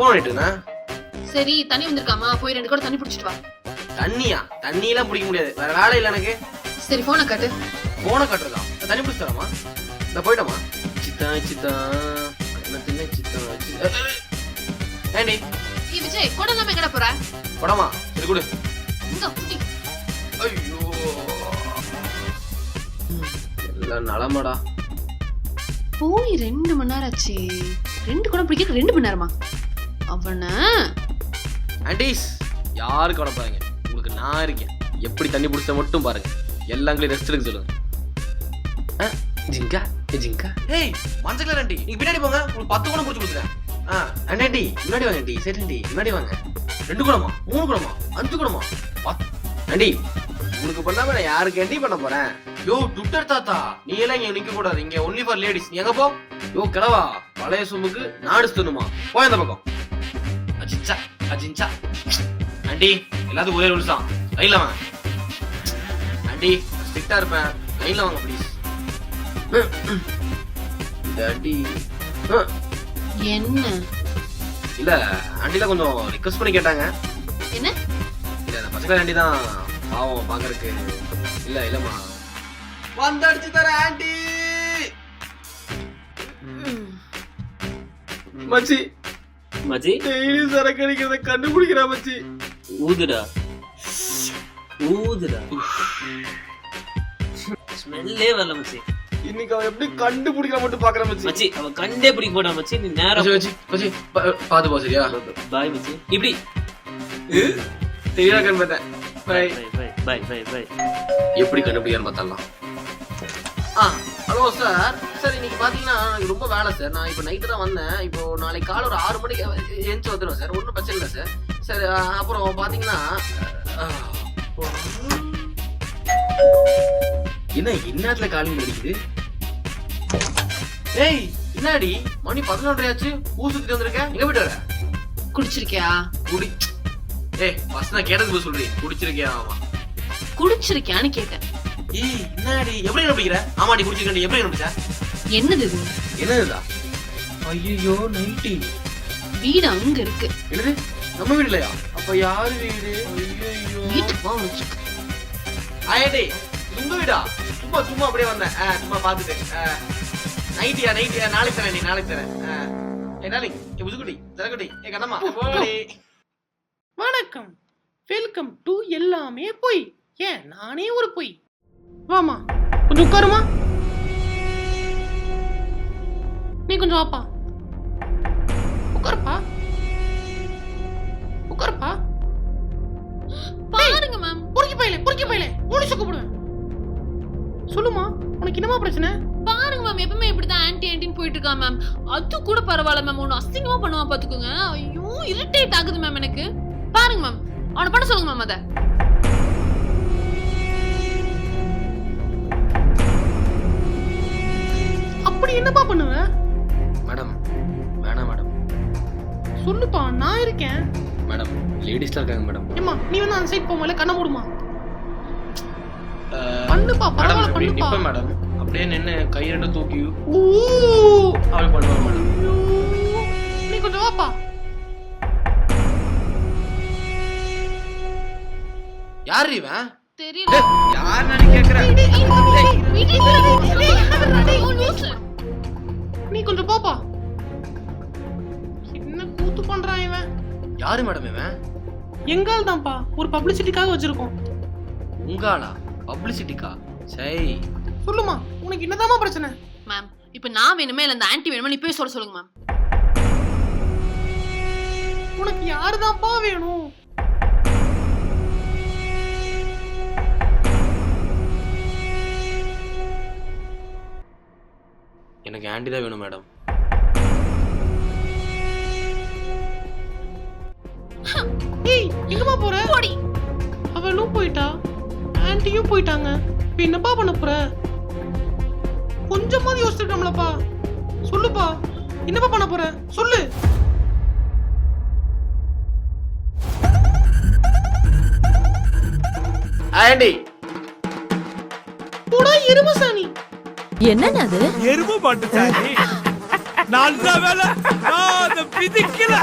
பண்ணிட்டுனா? சரி தண்ணி வந்திருக்காமா, போய் 2 கூட தண்ணி பிடிச்சிட்டு வா. தண்ணியா? தண்ணியெல்லாம் பிடிக்க முடியாது, வேற வேலை இல்ல எனக்கு. சரி போனை காட்டு. போனை காட்டுறதா? தண்ணி பிடிச்சி தரமா? இந்த போயிட்டோமா? சித்தா சித்தா என்ன தின்ன சித்தா. ஏண்டி விஜய் கூட இல்லாம எங்கடா போற? படமா? சரி கொடு. ஐயோ எல்லாம் நலமாடா. போய் 2 மணி நேரம் ஆச்சு. 2 கூட பிடிக்க 2 மணி நேரமா? அவன ஆண்டிஸ் யாரும் கவலைப்படாதீங்க, உங்களுக்கு நான் இருக்கேன். எப்படி தண்ணி பிடிச்ச மட்டும் பாருங்க, எல்லாங்களையும் ரெஸ்ட் எடுக்க சொல்லுங்க. ஜிங்கா ஜிங்கா. ஏய் மஞ்சள் கலர் ஆண்டி, நீங்க பின்னாடி போங்க, உங்களுக்கு 10 குடம் பிடிச்சி கொடுத்துறேன். ஆண்டி முன்னாடி வாங்க ஆண்டி. சரி ஆண்டி முன்னாடி வாங்க. 2 குடமா 3 குடமா 5 குடமா? ஆண்டி உங்களுக்கு பண்ணாம நான் யாருக்கு ஆண்டி பண்ண போறேன்? யோ டுட்டர் தாத்தா, நீ எல்லாம் இங்க நிக்க கூடாது, இங்க ஒன்லி ஃபார் லேடிஸ். நீ எங்க போ? யோ கிளவா, பழைய சொம்புக்கு நாடு தண்ணுமா? போய் அந்த பக்கம். அஜிஞ்சா அஜிஞ்சா. ஆண்டி எல்லாத்துக்கும் ஒரே ரூல்ஸ் தான், லைன்ல வாங்க. ஆண்டி ஸ்ட்ரிக்டா இருப்பேன், லைன்ல வாங்க ப்ளீஸ். ஆண்டி என்ன இல்ல, ஆண்டிலாம் கொஞ்சம் ரிக்வெஸ்ட் பண்ணி கேட்டாங்க. என்ன? இல்ல அந்த பசங்க ஆண்டி தான் பாவம் பாக்குறதுக்கு. இல்ல இல்லம்மா வந்தடிச்சு தர ஆண்டி. மச்சி மச்சி டெய்லி சரக்கு அடிக்கிறத கண்டுபிடிக்கிறா மச்சி. ஊதுடா ஊதுடா, ஸ்மெல்லே வரல மச்சி. இன்னைக்கு அவன் எப்படி கண்டுபிடிக்கிறா மட்டும் பாக்குற மச்சி. மச்சி அவன் கண்டே பிடிக்க போடா மச்சி. நீ நேரா மச்சி மச்சி பாத்து போ சரியா? பாய் மச்சி. இப்படி தெரியல கண் பார்த்தேன். Bye bye bye bye bye. எப்படி கண்டுபிடிக்கான்னு பார்த்தலாம். Hello sir. சார் இன்னைக்கு பாத்தீங்கன்னா எனக்கு ரொம்ப வேலை சார். நான் இப்போ நைட்டு தான் வந்தேன். இப்போ நாளைக்கு காலை ஒரு 6 மணிக்கு எழுந்து வந்துடுவேன் சார். ஒன்றும் பிரச்சனை இல்லை சார். சார் அப்புறம் பாத்தீங்கன்னா என்ன இந்நேரத்துல காலிங் அடிக்குது? ஏய் என்னடி மணி 11:30 ஆச்சு, ஊர் சுத்திட்டு வந்திருக்கேன். எங்க போயிட்டு வர? குடிச்சிருக்கியா? குடி. ஏய் ஃபர்ஸ்ட் நான் கேட்டதுக்கு சொல்றீ, குடிச்சிருக்கியா? ஆமா. குடிச்சிருக்கியான்னு கேட்டேன். ஏய் என்னடி எப்படி கண்டுபிடிக்கிற? ஆமாடி குடிச்சிருக்கேன். எப்படி கண்டுபிடிச்ச? என்னது இது? என்னதுடா? ஐயோ நைட்டி. வீடு அங்க இருக்கு. என்னது நம்ம வீடு இல்லையா? அப்ப யாரு வீடு? ஐயோ வீட்டுக்கு வா உனக்கு. ஆயடி உங்க வீடா? சும்மா சும்மா அப்படியே வந்தேன், சும்மா பாத்துட்டு. நைட்டியா நைட்டியா? நாளைக்கு தரேன் நீ, நாளைக்கு தரேன். என்னாலி புதுக்குட்டி தரக்குட்டி ஏ கண்ணம்மா போடி. வணக்கம், வெல்கம் டு எல்லாமே பொய். ஏன் நானே ஒரு பொய். வாமா கொஞ்சம் உட்காருமா. நீ கொஞ்சம் வாப்பா. உட்காருப்பா உட்காருப்பா. பாருங்க மேம். பொறுக்கி பையல போலீஸ் கூப்பிடுவேன். சொல்லுமா உனக்கு என்னமா பிரச்சனை? பாருங்க மேம், எப்பவுமே இப்படிதான் ஆன்டி ஆன்டின்னு போயிட்டு இருக்கா மேம். அது கூட பரவாயில்ல மேம், ஒன்னு அசிங்கமா பண்ணுவா பாத்துக்கோங்க. ஐயோ இரிட்டேட் ஆகுது மேம் எனக்கு. பாருங்க மேம், அவனை பண்ண சொல்லுங்க மேம். அத அப்படி என்னப்பா பண்ணுவ? மேடம் வேணாம் மேடம். சொல்லுப்பா, நான் இருக்கேன். மேடம் லேடிஸ்லாம் இருக்காங்க மேடம். ஏமா நீ வந்து அந்த சைடு போமல கண்ண மூடுமா. பண்ணுப்பா பரவாயில்ல பண்ணுப்பா. இப்ப மேடம் அப்படியே நின்னு கை ரெண்டும் தூக்கி ஓ அவள் பண்ணுவா மேடம். நீ கொஞ்சம் வாப்பா. யார் இவன்? தெரியல. யார் நானே கேக்குறேன். நீ கொஞ்சம் போப்பா. என்ன கூத்து பண்றான் இவன்? யாரு மேடம் இவன்? எங்கால் தான்ப்பா, ஒரு பப்ளிசிட்டிக்காக வச்சிருக்கோம். உங்காலா? பப்ளிசிட்டிக்கா? சரி சொல்லுமா உனக்கு என்னதாமா பிரச்சனை? மேம் இப்ப நான் வேணுமே இல்ல அந்த ஆன்ட்டி வேணுமா, நீ போய் சொல்லுங்க மேம். உனக்கு யாருதான்ப்பா வேணும்? எனக்கு ஆண்டி தான் வேணும் மேடம். ஏய் எங்கமா போற? போடி. அவளும் போயிட்டா, ஆன்ட்டியும் போயிட்டாங்க. இப்ப என்னப்பா பண்ண போற? கொஞ்சமாவது யோசிச்சிருக்கோம்லப்பா. சொல்லுப்பா, என்னப்பா பண்ண போற? சொல்லு. ஆண்டி போடா எருமசாணி. என்னது அது? எருமை மாட்டு சாணி. நல்ல வேலை நான் அதை பிதிக்கல